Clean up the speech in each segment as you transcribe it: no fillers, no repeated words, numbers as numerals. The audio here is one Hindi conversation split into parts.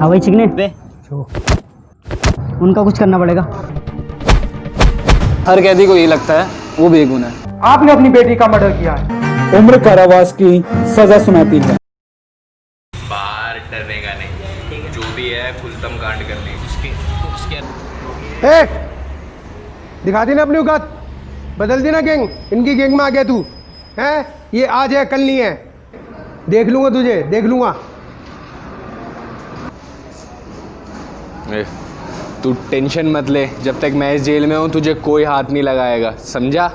हाँ भाई चिकने बे उनका कुछ करना पड़ेगा। हर कैदी को ये लगता है वो बेगुनाह है। आपने अपनी बेटी का मर्डर किया है, उम्र कारावास की सजा सुनाती है। बाहर डरने का नहीं, जो भी है खुलतम कांड करने उसके दिखा दी ना अपनी औकात, बदल दी ना गैंग, इनकी गैंग में आ गया तू है। ये आज है कल नहीं है, देख लूंगा तुझे, देख लूंगा। तू टेंशन मत ले, जब तक मैं इस जेल में हूँ तुझे कोई हाथ नहीं लगाएगा, समझा?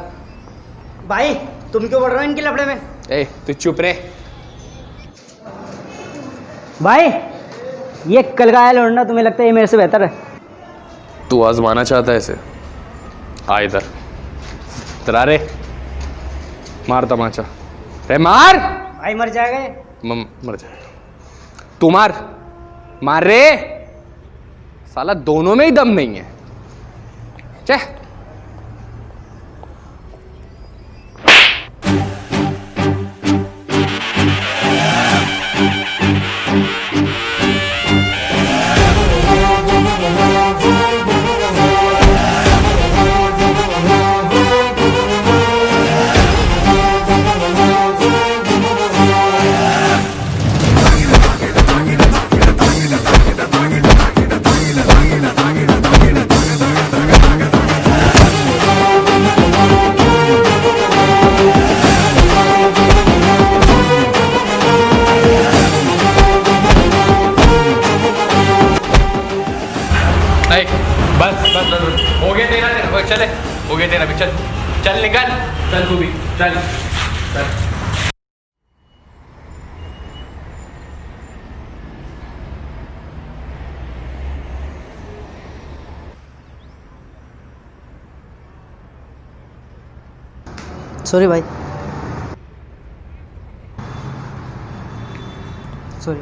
भाई तुम क्यों बढ़ रहे हो इनके लफड़े में? ए तू चुप रहे। भाई ये कल का आया लौंडा तुम्हें लगता है ये मेरे से बेहतर है? तू आजमाना चाहता है इसे? आ इधर, इधर आ रे, मार तमाचा रे, मार। भाई मर जाएगा ये। मर जाएगा तू, मार मार रे, साला दोनों में ही दम नहीं है। चह बस हो गया तेरा, चले हो गया तेरा भी, चल चल निकल, चल तू भी चल चल। सॉरी भाई, सॉरी।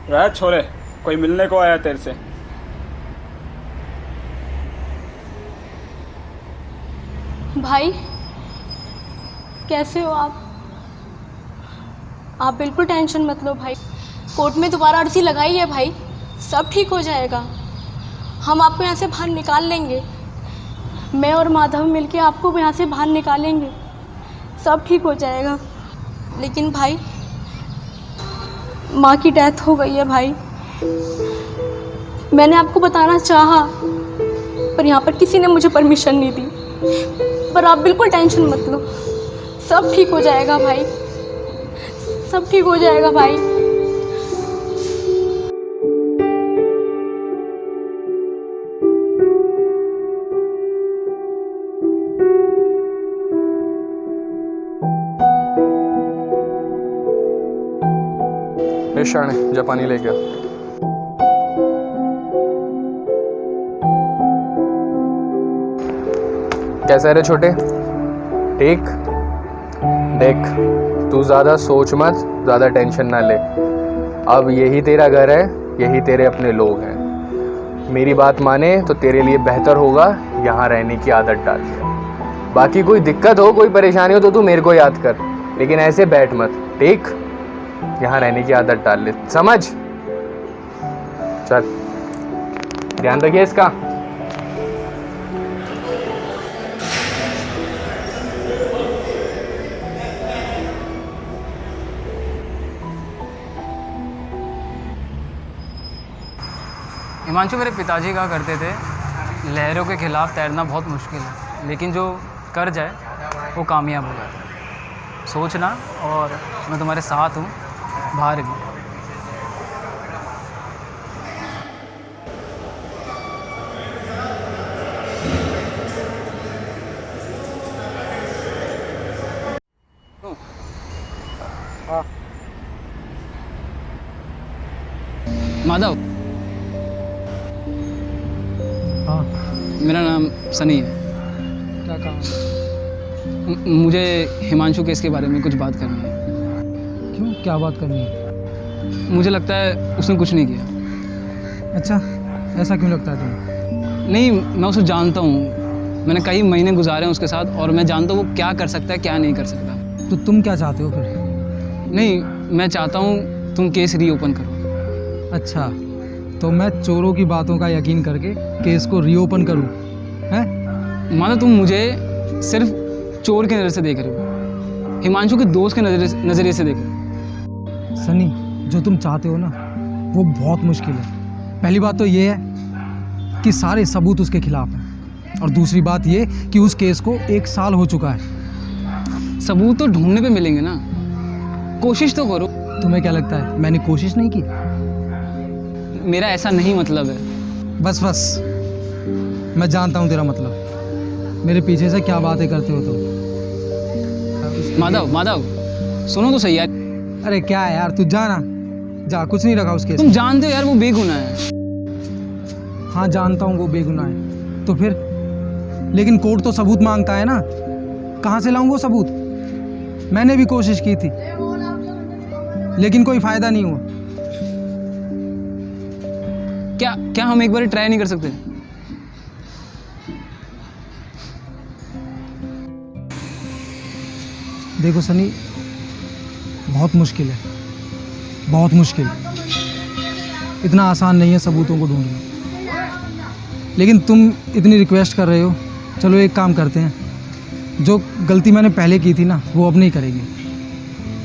राज छोरे, कोई मिलने को आया तेरे से। भाई कैसे हो आप? आप बिल्कुल टेंशन मत लो भाई, कोर्ट में दोबारा अर्जी लगाई है भाई, सब ठीक हो जाएगा। हम आपको यहाँ से बाहर निकाल लेंगे, मैं और माधव मिलके आपको यहाँ से बाहर निकालेंगे, सब ठीक हो जाएगा। लेकिन भाई माँ की डेथ हो गई है भाई, मैंने आपको बताना चाहा पर यहाँ पर किसी ने मुझे परमिशन नहीं दी। पर आप बिल्कुल टेंशन मत लो, सब ठीक हो जाएगा भाई, सब ठीक हो जाएगा भाई। शाने जा पानी लेके आ। कैसा रे छोटे, ठीक? देख तू ज़्यादा सोच मत, ज़्यादा टेंशन ना ले। अब यही तेरा घर है, यही तेरे अपने लोग हैं। मेरी बात माने तो तेरे लिए बेहतर होगा यहाँ रहने की आदत डाल दे। बाकी कोई दिक्कत हो, कोई परेशानी हो तो तू मेरे को याद कर, लेकिन ऐसे बैठ मत, ठीक? यहाँ रहने की आदत डाल ले, समझ? चल ध्यान रखिए इसका। हिमांशु, मेरे पिताजी कहा करते थे लहरों के खिलाफ तैरना बहुत मुश्किल है, लेकिन जो कर जाए वो कामयाब हो जाता है। सोचना, और मैं तुम्हारे साथ हूँ बाहर भी। माधव, हाँ मेरा नाम सनी है। क्या काम? मुझे हिमांशु केस के बारे में कुछ बात करनी है। क्यों, क्या बात करनी है? मुझे लगता है उसने कुछ नहीं किया। अच्छा, ऐसा क्यों लगता है तुम्हें? नहीं, मैं उसे जानता हूँ, मैंने कई महीने गुजारे हैं उसके साथ, और मैं जानता हूँ वो क्या कर सकता है क्या नहीं कर सकता। तो तुम क्या चाहते हो फिर? नहीं, मैं चाहता हूँ तुम केस रीओपन करो। अच्छा, तो मैं चोरों की बातों का यकीन करके केस को रीओपन करूं, हैं? मानो तुम मुझे सिर्फ चोर की नज़र से देख रहे हो, हिमांशु के दोस्त के नज़रिए से देख रहे हो। सनी, जो तुम चाहते हो ना वो बहुत मुश्किल है। पहली बात तो ये है कि सारे सबूत उसके खिलाफ हैं, और दूसरी बात ये कि उस केस को 1 साल हो चुका है। सबूत तो ढूंढने पे मिलेंगे ना, कोशिश तो करो। तुम्हें क्या लगता है मैंने कोशिश नहीं की? मेरा ऐसा नहीं मतलब है। बस बस, मैं जानता हूँ तेरा मतलब। मेरे पीछे से क्या बातें करते हो तुम? माधव सुनो तो सही यार। अरे क्या है यार, तू जा ना, जा, कुछ नहीं रखा उस केस तुम में। जानते हो यार वो बेगुनाह है। हाँ जानता हूँ वो बेगुनाह है, तो फिर? लेकिन कोर्ट तो सबूत मांगता है ना, कहाँ से लाऊं वो सबूत? मैंने भी कोशिश की थी लेकिन कोई फायदा नहीं हुआ। क्या हम एक बार ट्राई नहीं कर सकते? देखो सनी, बहुत मुश्किल है, बहुत मुश्किल। इतना आसान नहीं है सबूतों को ढूंढना। लेकिन तुम इतनी रिक्वेस्ट कर रहे हो, चलो एक काम करते हैं, जो गलती मैंने पहले की थी ना वो अब नहीं करेंगे।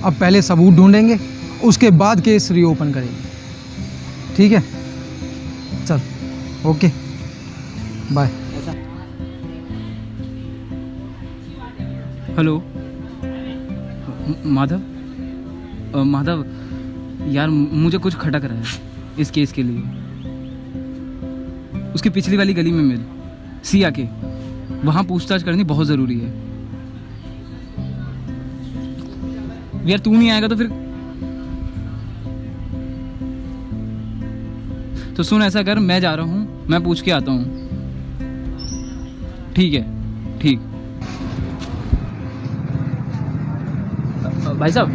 अब पहले सबूत ढूंढेंगे, उसके बाद केस रीओपन करेंगे, ठीक है? चल, ओके, बाय। हेलो माधव यार, मुझे कुछ खटक रहा है इस केस के लिए। उसकी पिछली वाली गली में मिल, सिया के, वहाँ पूछताछ करनी बहुत ज़रूरी है यार। तू नहीं आएगा तो फिर? तो सुन, ऐसा कर, मैं जा रहा हूँ, मैं पूछ के आता हूँ। ठीक है, ठीक। भाई साहब,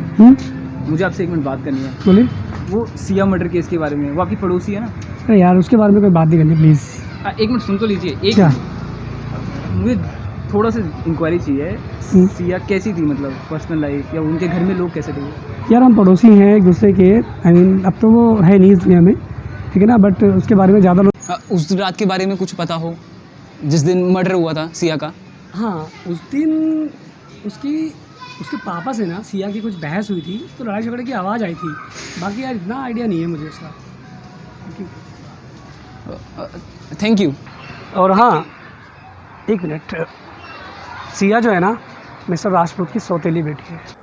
मुझे आपसे 1 मिनट बात करनी है। बोलिए। वो सिया मर्डर केस के बारे में, वो आपकी पड़ोसी है ना? अरे यार, उसके बारे में कोई बात नहीं करनी प्लीज़। 1 मिनट सुन तो लीजिए। क्या? मुझे थोड़ा सा इंक्वायरी चाहिए। सिया कैसी थी, मतलब पर्सनल लाइफ, या उनके घर में लोग कैसे थे? यार हम पड़ोसी हैं एक दूसरे के। आई मीन अब तो वो है नहीं इस दुनिया में, ठीक है ना, बट उसके बारे में ज़्यादा लोग। उस रात के बारे में कुछ पता हो, जिस दिन मर्डर हुआ था सिया का? हाँ, उस दिन उसके पापा से ना सिया की कुछ बहस हुई थी, तो लड़ाई झगड़े की आवाज़ आई थी। बाकी यार इतना आइडिया नहीं है मुझे उसका। Thank you. और हाँ, 1 मिनट, सिया जो है ना मिस्टर राजपूत की सौतेली बेटी है।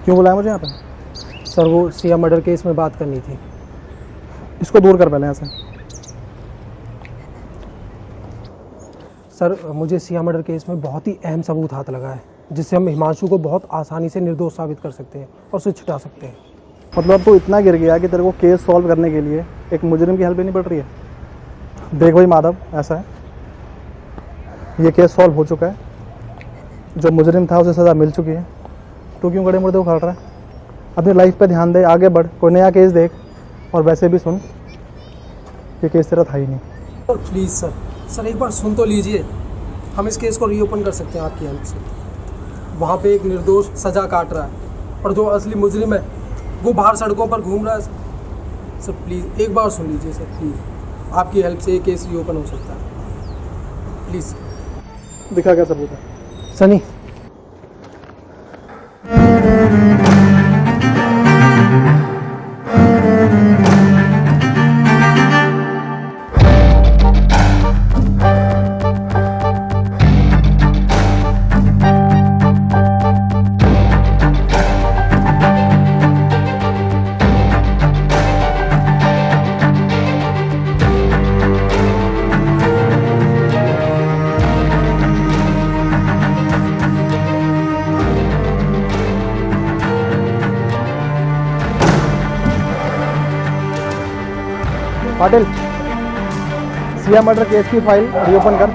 क्यों बुलाया मुझे यहाँ पे? सर वो सिया मर्डर केस में बात करनी थी। इसको दूर कर पहले यहाँ से। सर मुझे सिया मर्डर केस में बहुत ही अहम सबूत हाथ लगा है, जिससे हम हिमांशु को बहुत आसानी से निर्दोष साबित कर सकते हैं और उसे छुटा सकते हैं। मतलब तो इतना गिर गया कि तेरे को केस सॉल्व करने के लिए एक मुजरिम की हेल्प लेनी पड़ रही है। देख भाई माधव, ऐसा है, ये केस सॉल्व हो चुका है, जो मुजरिम था उसे सज़ा मिल चुकी है। तो क्यों गड़े मुर्दे उखाड़ रहा है? अपनी लाइफ पे ध्यान दे, आगे बढ़, कोई नया केस देख। और वैसे भी सुन, ये केस तेरा था ही नहीं। प्लीज़ सर एक बार सुन तो लीजिए। हम इस केस को रीओपन कर सकते हैं आपकी हेल्प से। वहाँ पे एक निर्दोष सज़ा काट रहा है और जो असली मुजरिम है वो बाहर सड़कों पर घूम रहा है। सर प्लीज़ एक बार सुन लीजिए सर, प्लीज़। आपकी हेल्प से ये केस रीओपन हो सकता है, प्लीज़। दिखा क्या सबूत है? सनी, पाटिल, सिया मर्डर केस की फाइल रीओपन कर।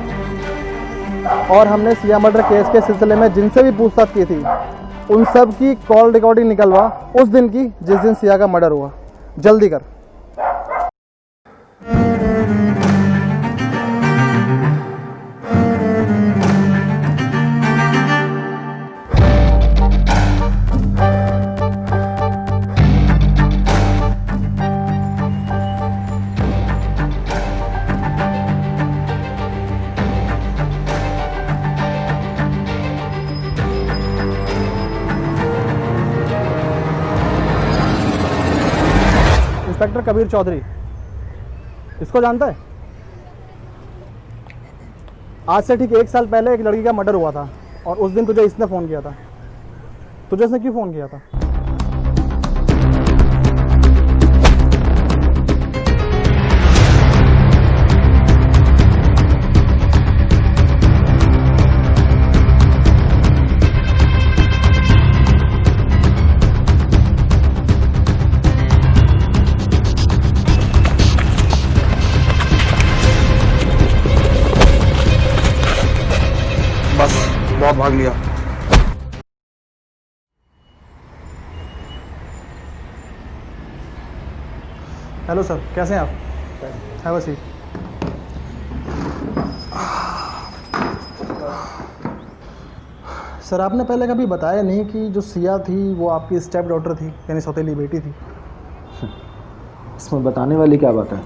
और हमने सिया मर्डर केस के सिलसिले में जिनसे भी पूछताछ की थी उन सब की कॉल रिकॉर्डिंग निकलवा उस दिन की जिस दिन सिया का मर्डर हुआ। जल्दी कर। इंस्पेक्टर कबीर चौधरी, इसको जानता है? आज से ठीक 1 साल पहले एक लड़की का मर्डर हुआ था और उस दिन तुझे इसने फ़ोन किया था। तुझे इसने क्यों फ़ोन किया था? बस बहुत भाग लिया। हेलो सर, कैसे हैं आप? Have a seat. सर आपने पहले कभी बताया नहीं कि जो सिया थी वो आपकी स्टेप डॉटर थी, यानी सौतेली बेटी थी। इसमें बताने वाली क्या बात है?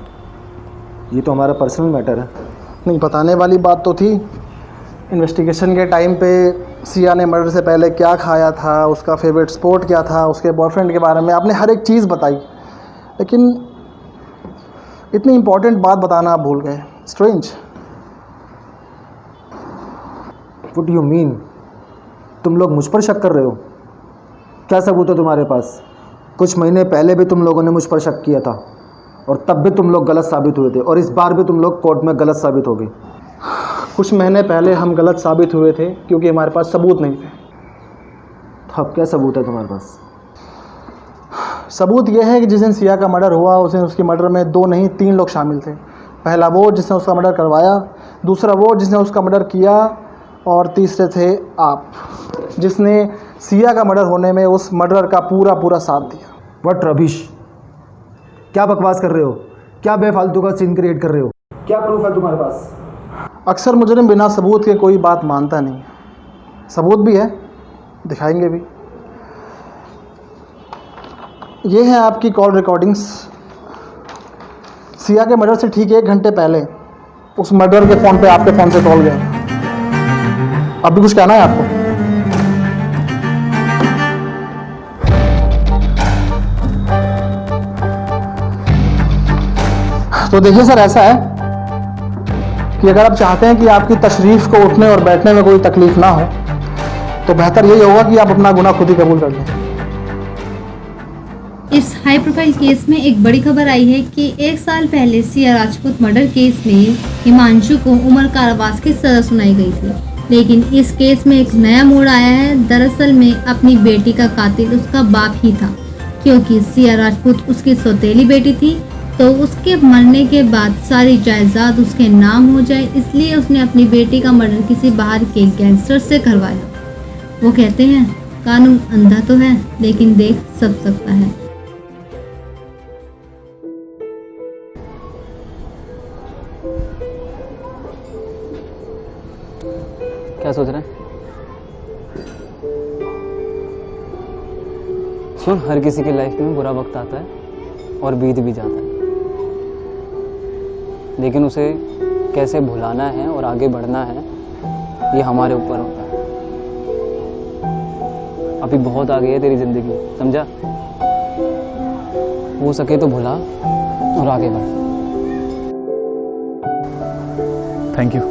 ये तो हमारा पर्सनल मैटर है। नहीं, बताने वाली बात तो थी। इन्वेस्टिगेशन के टाइम पे सिया ने मर्डर से पहले क्या खाया था, उसका फेवरेट स्पोर्ट क्या था, उसके बॉयफ्रेंड के बारे में आपने हर एक चीज़ बताई, लेकिन इतनी इम्पोर्टेंट बात बताना आप भूल गए। स्ट्रेंज। What you mean? तुम लोग मुझ पर शक कर रहे हो? क्या सबूत है तुम्हारे पास? कुछ महीने पहले भी तुम लोगों ने मुझ पर शक किया था और तब भी तुम लोग गलत साबित हुए थे और इस बार भी तुम लोग कोर्ट में गलत साबित हो गए। कुछ महीने पहले हम गलत साबित हुए थे क्योंकि हमारे पास सबूत नहीं थे। तो अब क्या सबूत है तुम्हारे पास? सबूत यह है कि जिस दिन सिया का मर्डर हुआ उस दिन उसकी मर्डर में 2 नहीं 3 लोग शामिल थे। पहला वो जिसने उसका मर्डर करवाया, दूसरा वो जिसने उसका मर्डर किया और तीसरे थे आप जिसने सिया का मर्डर होने में उस मर्डर का पूरा साथ दिया। What rubbish? क्या बकवास कर रहे हो? क्या बेफालतू का सीन क्रिएट कर रहे हो? क्या प्रूफ है तुम्हारे पास? अक्सर मुजरिम बिना सबूत के कोई बात मानता नहीं। सबूत भी है, दिखाएंगे भी। ये है आपकी कॉल रिकॉर्डिंग्स। सिया के मर्डर से ठीक 1 घंटे पहले उस मर्डर के फ़ोन पे आपके फ़ोन से कॉल गया। अब भी कुछ कहना है आपको? तो देखिए सर, ऐसा है कि अगर आप चाहते हैं कि आपकी तशरीफ़ को उठने और बैठने में कोई तकलीफ़ ना हो तो बेहतर यही होगा कि आप अपना गुनाह खुद ही कबूल कर लें। इस हाई प्रोफाइल केस में एक बड़ी खबर आई है कि 1 साल पहले सिया राजपूत मर्डर केस में हिमांशु को उम्र कारावास की सजा सुनाई गई थी, लेकिन इस केस में एक नया मोड़ आया है। दरअसल में अपनी बेटी का कातिल उसका बाप ही था, क्योंकि सिया राजपूत उसकी सौतेली बेटी थी, तो उसके मरने के बाद सारी जायदाद उसके नाम हो जाए, इसलिए उसने अपनी बेटी का मर्डर किसी बाहर के गैंगस्टर से करवाया। वो कहते हैं कानून अंधा तो है लेकिन देख सब सकता है। क्या सोच रहे हैं? सुन, हर किसी की लाइफ में बुरा वक्त आता है और बीत भी जाता है, लेकिन उसे कैसे भुलाना है और आगे बढ़ना है ये हमारे ऊपर होता है। अभी बहुत आगे है तेरी जिंदगी, समझा? हो सके तो भुला और आगे बढ़। Thank you.